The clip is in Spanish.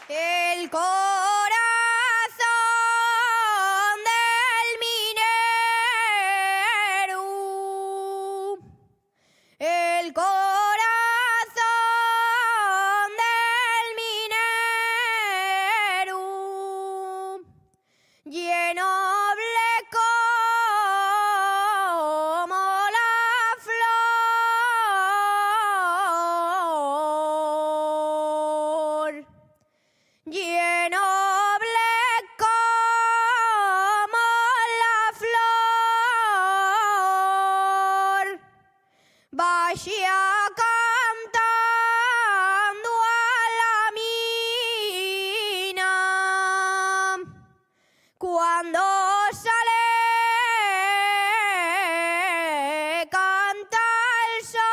El corazón del minero, el corazón del minero, lleno como la flor, lleno como la flor, vaya cantando a la mina cuando sale canta el sol.